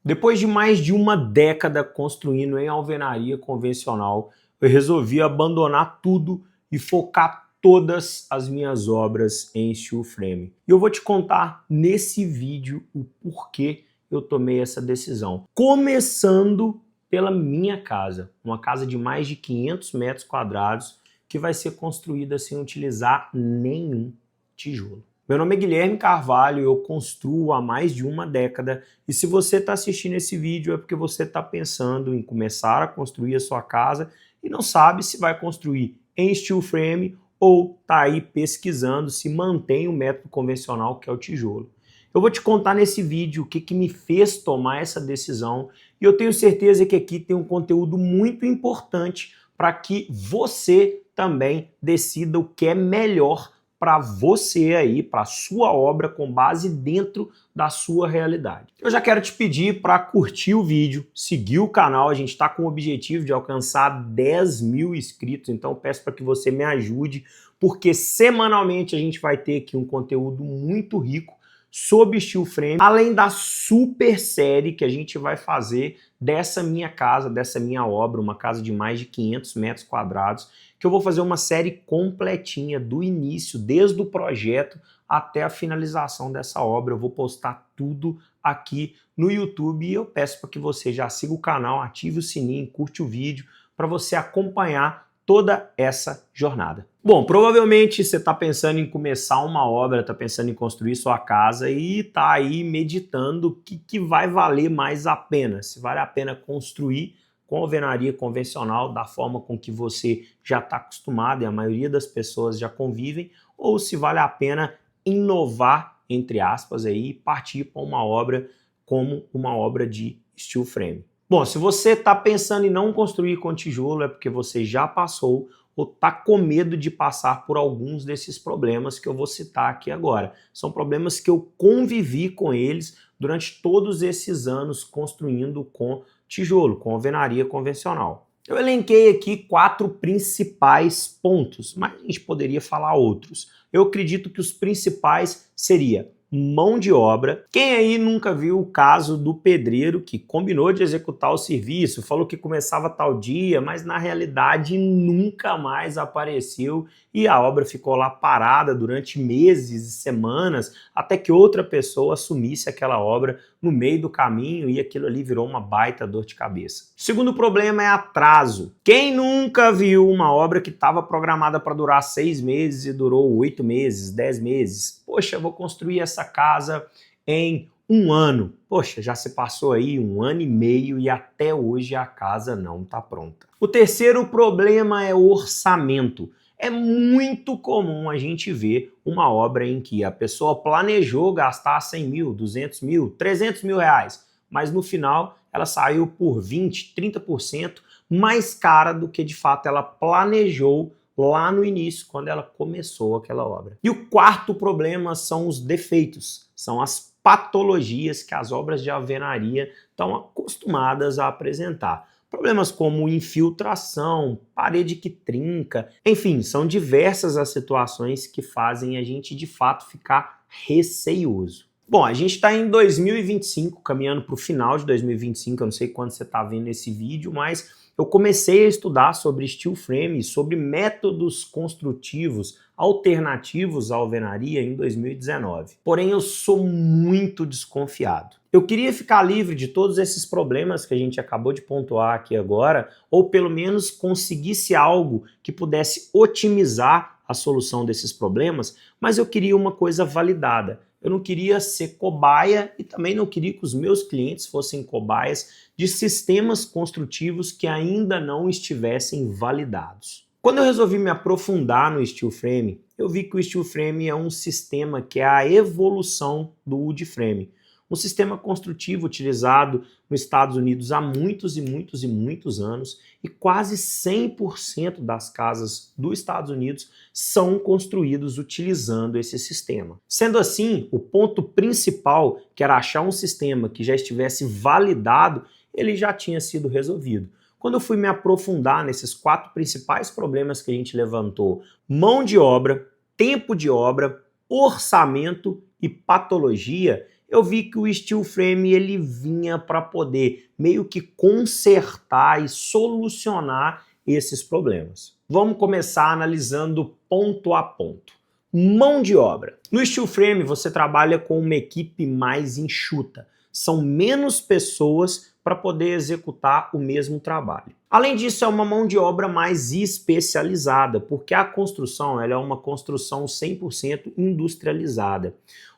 Depois de mais de uma década construindo em alvenaria convencional, eu resolvi abandonar tudo e focar todas as minhas obras em steel frame. E eu vou te contar nesse vídeo o porquê eu tomei essa decisão. Começando pela minha casa, uma casa de mais de 500 metros quadrados que vai ser construída sem utilizar nenhum tijolo. Meu nome é Guilherme Carvalho, eu construo há mais de uma década e se você está assistindo esse vídeo é porque você está pensando em começar a construir a sua casa e não sabe se vai construir em steel frame ou está aí pesquisando se mantém o método convencional que é o tijolo. Eu vou te contar nesse vídeo o que me fez tomar essa decisão e eu tenho certeza que aqui tem um conteúdo muito importante para que você também decida o que é melhor para você aí, para a sua obra com base dentro da sua realidade. Eu já quero te pedir para curtir o vídeo, seguir o canal, a gente está com o objetivo de alcançar 10 mil inscritos, então peço para que você me ajude, porque semanalmente a gente vai ter aqui um conteúdo muito rico sobre steel frame, além da super série que a gente vai fazer dessa minha casa, dessa minha obra, uma casa de mais de 500 metros quadrados, que eu vou fazer uma série completinha do início, desde o projeto até a finalização dessa obra. Eu vou postar tudo aqui no YouTube e eu peço para que você já siga o canal, ative o sininho, curte o vídeo, para você acompanhar toda essa jornada. Bom, provavelmente você está pensando em começar uma obra, está pensando em construir sua casa e está aí meditando o que vai valer mais a pena. Se vale a pena construir com alvenaria convencional, da forma com que você já está acostumado e a maioria das pessoas já convivem, ou se vale a pena inovar, entre aspas, aí, e partir para uma obra como uma obra de steel frame. Bom, se você está pensando em não construir com tijolo é porque você já passou ou está com medo de passar por alguns desses problemas que eu vou citar aqui agora. São problemas que eu convivi com eles durante todos esses anos construindo com tijolo, com alvenaria convencional. Eu elenquei aqui 4 principais pontos, mas a gente poderia falar outros. Eu acredito que os principais seria mão de obra. Quem aí nunca viu o caso do pedreiro que combinou de executar o serviço, falou que começava tal dia, mas na realidade nunca mais apareceu e a obra ficou lá parada durante meses e semanas até que outra pessoa assumisse aquela obra no meio do caminho e aquilo ali virou uma baita dor de cabeça. O segundo problema é atraso. Quem nunca viu uma obra que estava programada para durar 6 meses e durou 8 meses, 10 meses? Poxa, eu vou construir essa casa em 1 ano. Poxa, já se passou aí 1 ano e meio e até hoje a casa não está pronta. O terceiro problema é o orçamento. É muito comum a gente ver uma obra em que a pessoa planejou gastar 100 mil, 200 mil, 300 mil reais, mas no final ela saiu por 20, 30% mais cara do que de fato ela planejou lá no início, quando ela começou aquela obra. E o quarto problema são os defeitos, são as patologias que as obras de alvenaria estão acostumadas a apresentar. Problemas como infiltração, parede que trinca, enfim, são diversas as situações que fazem a gente de fato ficar receioso. Bom, a gente está em 2025, caminhando para o final de 2025, eu não sei quando você está vendo esse vídeo, mas eu comecei a estudar sobre steel frame, sobre métodos construtivos alternativos à alvenaria em 2019. Porém, eu sou muito desconfiado. Eu queria ficar livre de todos esses problemas que a gente acabou de pontuar aqui agora, ou pelo menos conseguisse algo que pudesse otimizar a solução desses problemas, mas eu queria uma coisa validada. Eu não queria ser cobaia e também não queria que os meus clientes fossem cobaias de sistemas construtivos que ainda não estivessem validados. Quando eu resolvi me aprofundar no steel frame, eu vi que o steel frame é um sistema que é a evolução do wood frame. Um sistema construtivo utilizado nos Estados Unidos há muitos e muitos e muitos anos e quase 100% das casas dos Estados Unidos são construídos utilizando esse sistema. Sendo assim, o ponto principal, que era achar um sistema que já estivesse validado, ele já tinha sido resolvido. Quando eu fui me aprofundar nesses 4 principais problemas que a gente levantou, mão de obra, tempo de obra, orçamento e patologia, eu vi que o steel frame ele vinha para poder meio que consertar e solucionar esses problemas. Vamos começar analisando ponto a ponto. Mão de obra. No steel frame você trabalha com uma equipe mais enxuta. São menos pessoas para poder executar o mesmo trabalho. Além disso, é uma mão de obra mais especializada, porque a construção ela é uma construção 100% industrializada.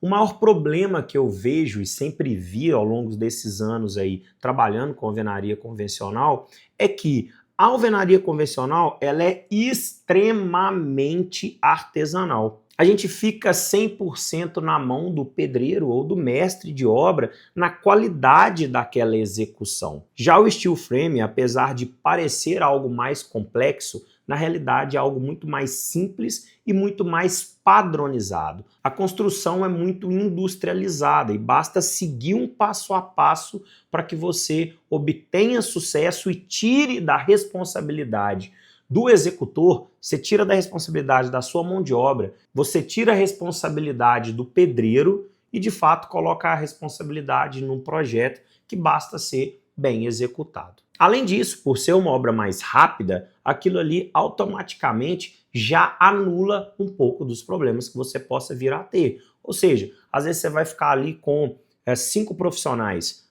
O maior problema que eu vejo e sempre vi ao longo desses anos aí trabalhando com alvenaria convencional é que a alvenaria convencional ela é extremamente artesanal. A gente fica 100% na mão do pedreiro ou do mestre de obra na qualidade daquela execução. Já o steel frame, apesar de parecer algo mais complexo, na realidade é algo muito mais simples e muito mais padronizado. A construção é muito industrializada e basta seguir um passo a passo para que você obtenha sucesso e tire da responsabilidade do executor, você tira da responsabilidade da sua mão de obra, você tira a responsabilidade do pedreiro e de fato coloca a responsabilidade num projeto que basta ser bem executado. Além disso, por ser uma obra mais rápida, aquilo ali automaticamente já anula um pouco dos problemas que você possa vir a ter. Ou seja, às vezes você vai ficar ali com 5 profissionais,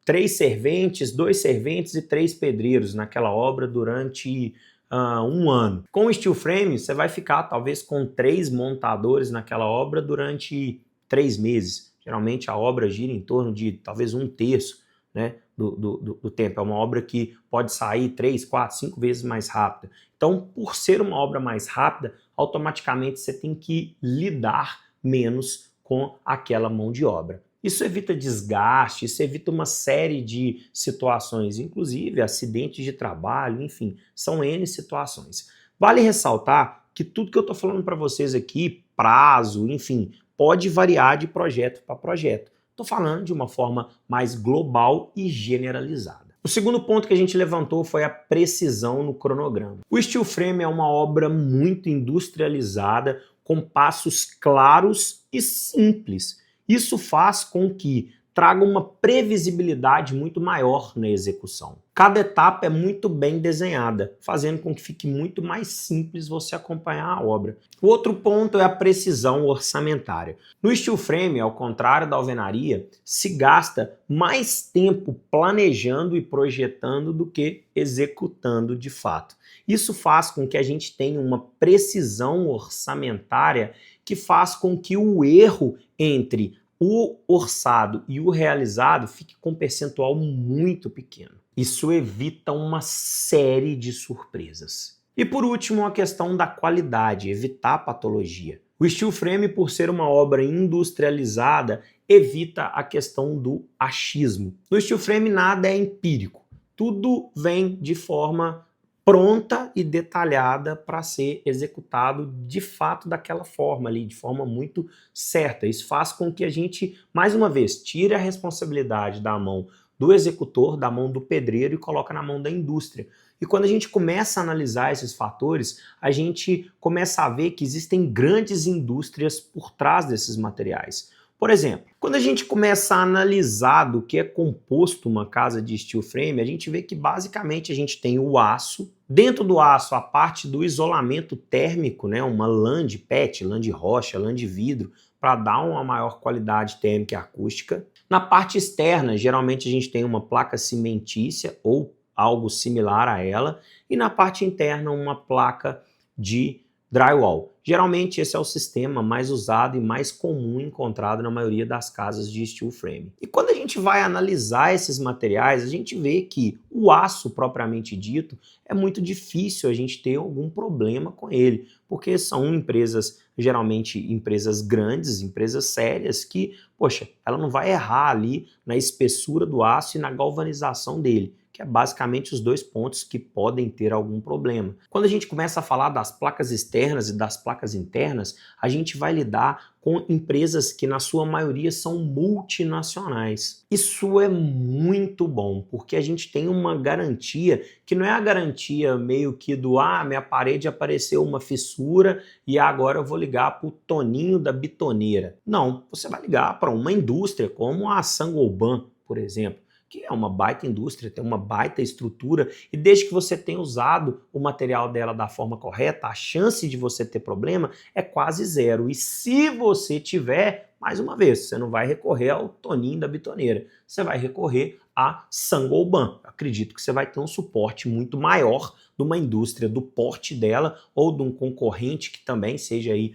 3 serventes, 2 serventes e 3 pedreiros naquela obra durante um ano. Com o steel frame, você vai ficar talvez com 3 montadores naquela obra durante 3 meses. Geralmente a obra gira em torno de talvez 1/3, né, do tempo. É uma obra que pode sair 3, 4, 5 vezes mais rápida. Então, por ser uma obra mais rápida, automaticamente você tem que lidar menos com aquela mão de obra. Isso evita desgaste, isso evita uma série de situações, inclusive acidentes de trabalho, enfim, são N situações. Vale ressaltar que tudo que eu estou falando para vocês aqui, prazo, enfim, pode variar de projeto para projeto. Estou falando de uma forma mais global e generalizada. O segundo ponto que a gente levantou foi a precisão no cronograma. O steel frame é uma obra muito industrializada, com passos claros e simples. Isso faz com que traga uma previsibilidade muito maior na execução. Cada etapa é muito bem desenhada, fazendo com que fique muito mais simples você acompanhar a obra. O outro ponto é a precisão orçamentária. No steel frame, ao contrário da alvenaria, se gasta mais tempo planejando e projetando do que executando de fato. Isso faz com que a gente tenha uma precisão orçamentária que faz com que o erro entre o orçado e o realizado fique com um percentual muito pequeno. Isso evita uma série de surpresas. E por último, a questão da qualidade, evitar patologia. O steel frame, por ser uma obra industrializada, evita a questão do achismo. No steel frame nada é empírico, tudo vem de forma pronta e detalhada para ser executado de fato daquela forma ali, de forma muito certa. Isso faz com que a gente, mais uma vez, tire a responsabilidade da mão do executor, da mão do pedreiro e coloca na mão da indústria. E quando a gente começa a analisar esses fatores, a gente começa a ver que existem grandes indústrias por trás desses materiais. Por exemplo, quando a gente começa a analisar do que é composto uma casa de steel frame, a gente vê que basicamente a gente tem o aço, dentro do aço a parte do isolamento térmico, né, uma lã de PET, lã de rocha, lã de vidro, para dar uma maior qualidade térmica e acústica. Na parte externa, geralmente a gente tem uma placa cimentícia ou algo similar a ela, e na parte interna uma placa de drywall. Geralmente esse é o sistema mais usado e mais comum encontrado na maioria das casas de steel frame. E quando a gente vai analisar esses materiais, a gente vê que o aço propriamente dito é muito difícil a gente ter algum problema com ele, porque são empresas, geralmente empresas grandes, empresas sérias que, poxa, ela não vai errar ali na espessura do aço e na galvanização dele. que é basicamente os dois pontos que podem ter algum problema. Quando a gente começa a falar das placas externas e das placas internas, a gente vai lidar com empresas que na sua maioria são multinacionais. Isso é muito bom, porque a gente tem uma garantia que não é a garantia meio que do minha parede apareceu uma fissura e agora eu vou ligar para o Toninho da bitoneira. Não, você vai ligar para uma indústria como a Saint-Gobain, por exemplo, que é uma baita indústria, tem uma baita estrutura, e desde que você tenha usado o material dela da forma correta, a chance de você ter problema é quase zero. E se você tiver, mais uma vez, você não vai recorrer ao Toninho da bitoneira, você vai recorrer a Saint-Gobain. Acredito que você vai ter um suporte muito maior de uma indústria do porte dela ou de um concorrente que também seja aí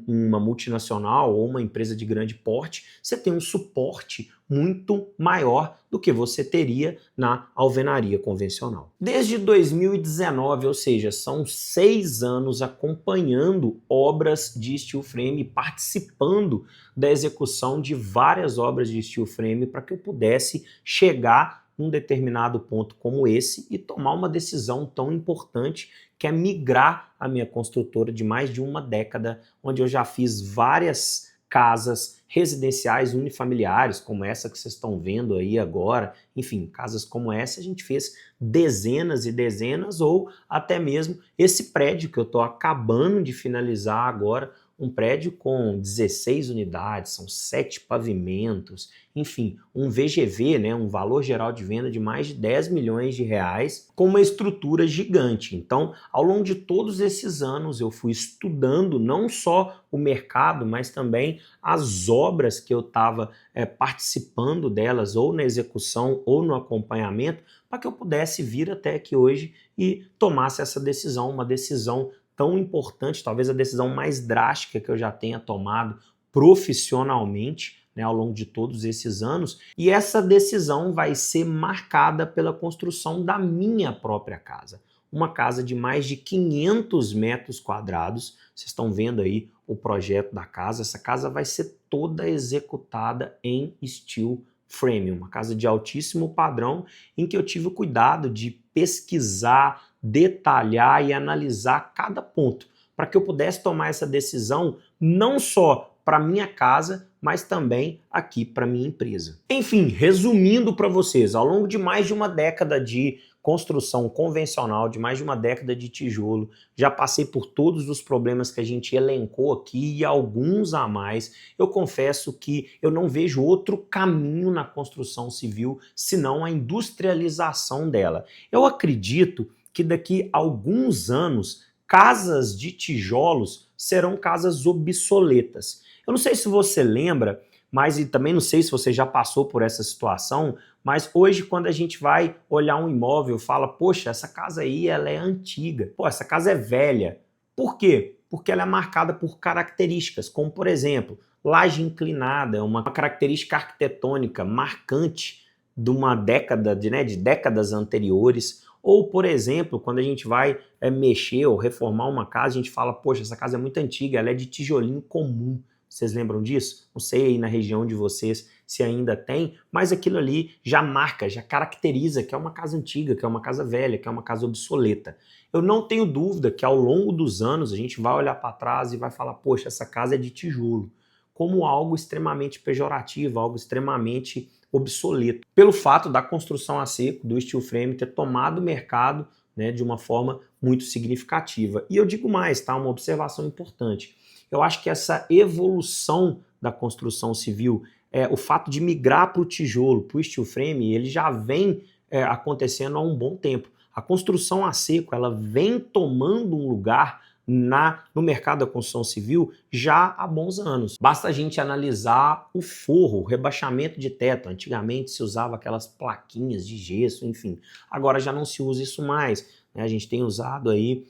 uma multinacional ou uma empresa de grande porte, você tem um suporte muito maior do que você teria na alvenaria convencional. Desde 2019, ou seja, são 6 anos acompanhando obras de steel frame, participando da execução de várias obras de steel frame para que eu pudesse chegar num determinado ponto como esse e tomar uma decisão tão importante que é migrar a minha construtora de mais de uma década, onde eu já fiz várias casas residenciais unifamiliares, como essa que vocês estão vendo aí agora. Enfim, casas como essa a gente fez dezenas e dezenas, ou até mesmo esse prédio que eu estou acabando de finalizar agora, um prédio com 16 unidades, são 7 pavimentos, enfim, um VGV, né, um valor geral de venda de mais de 10 milhões de reais, com uma estrutura gigante. Então, ao longo de todos esses anos, eu fui estudando não só o mercado, mas também as obras que eu estava participando delas, ou na execução, ou no acompanhamento, para que eu pudesse vir até aqui hoje e tomasse essa decisão, uma decisão tão importante, talvez a decisão mais drástica que eu já tenha tomado profissionalmente, né, ao longo de todos esses anos, e essa decisão vai ser marcada pela construção da minha própria casa. Uma casa de mais de 500 metros quadrados, vocês estão vendo aí o projeto da casa, essa casa vai ser toda executada em steel frame, uma casa de altíssimo padrão, em que eu tive o cuidado de pesquisar, detalhar e analisar cada ponto, para que eu pudesse tomar essa decisão não só para minha casa, mas também aqui para minha empresa. Enfim, resumindo para vocês, ao longo de mais de uma década de construção convencional, de mais de uma década de tijolo, já passei por todos os problemas que a gente elencou aqui e alguns a mais. Eu confesso que eu não vejo outro caminho na construção civil senão a industrialização dela. Eu acredito que daqui a alguns anos, casas de tijolos serão casas obsoletas. Eu não sei se você lembra, mas e também não sei se você já passou por essa situação, mas hoje quando a gente vai olhar um imóvel, fala, poxa, essa casa aí ela é antiga, pô, essa casa é velha. Por quê? Porque ela é marcada por características, como por exemplo, laje inclinada, uma característica arquitetônica marcante de uma década, de décadas anteriores. Ou, por exemplo, quando a gente vai mexer ou reformar uma casa, a gente fala, poxa, essa casa é muito antiga, ela é de tijolinho comum. Vocês lembram disso? Não sei aí na região de vocês se ainda tem, mas aquilo ali já marca, já caracteriza que é uma casa antiga, que é uma casa velha, que é uma casa obsoleta. Eu não tenho dúvida que ao longo dos anos a gente vai olhar para trás e vai falar, poxa, essa casa é de tijolo, como algo extremamente pejorativo, algo extremamente obsoleto, pelo fato da construção a seco, do steel frame ter tomado o mercado, né, de uma forma muito significativa. E eu digo mais, tá? Uma observação importante. Eu acho que essa evolução da construção civil, o fato de migrar para o tijolo, para o steel frame, ele já vem acontecendo há um bom tempo. A construção a seco, ela vem tomando um lugar no mercado da construção civil já há bons anos. Basta a gente analisar o forro, o rebaixamento de teto. Antigamente se usava aquelas plaquinhas de gesso, enfim. Agora já não se usa isso mais, né? A gente tem usado aí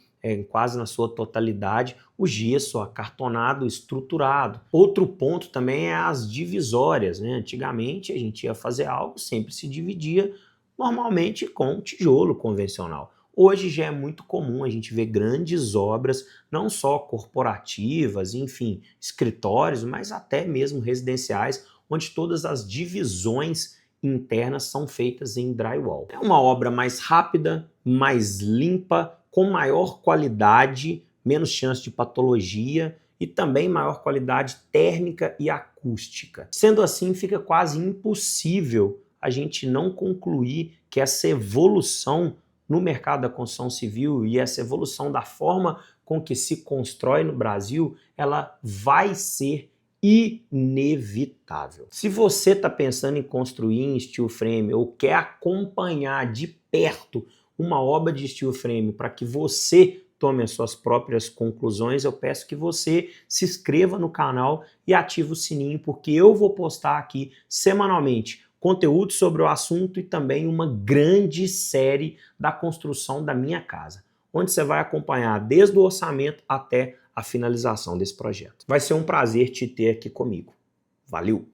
quase na sua totalidade o gesso acartonado estruturado. Outro ponto também é as divisórias, né? Antigamente a gente ia fazer algo, sempre se dividia normalmente com tijolo convencional. Hoje já é muito comum a gente ver grandes obras, não só corporativas, enfim, escritórios, mas até mesmo residenciais, onde todas as divisões internas são feitas em drywall. É uma obra mais rápida, mais limpa, com maior qualidade, menos chance de patologia e também maior qualidade térmica e acústica. Sendo assim, fica quase impossível a gente não concluir que essa evolução no mercado da construção civil e essa evolução da forma com que se constrói no Brasil, ela vai ser inevitável. Se você está pensando em construir em steel frame ou quer acompanhar de perto uma obra de steel frame para que você tome as suas próprias conclusões, eu peço que você se inscreva no canal e ative o sininho, porque eu vou postar aqui semanalmente conteúdo sobre o assunto e também uma grande série da construção da minha casa, onde você vai acompanhar desde o orçamento até a finalização desse projeto. Vai ser um prazer te ter aqui comigo. Valeu!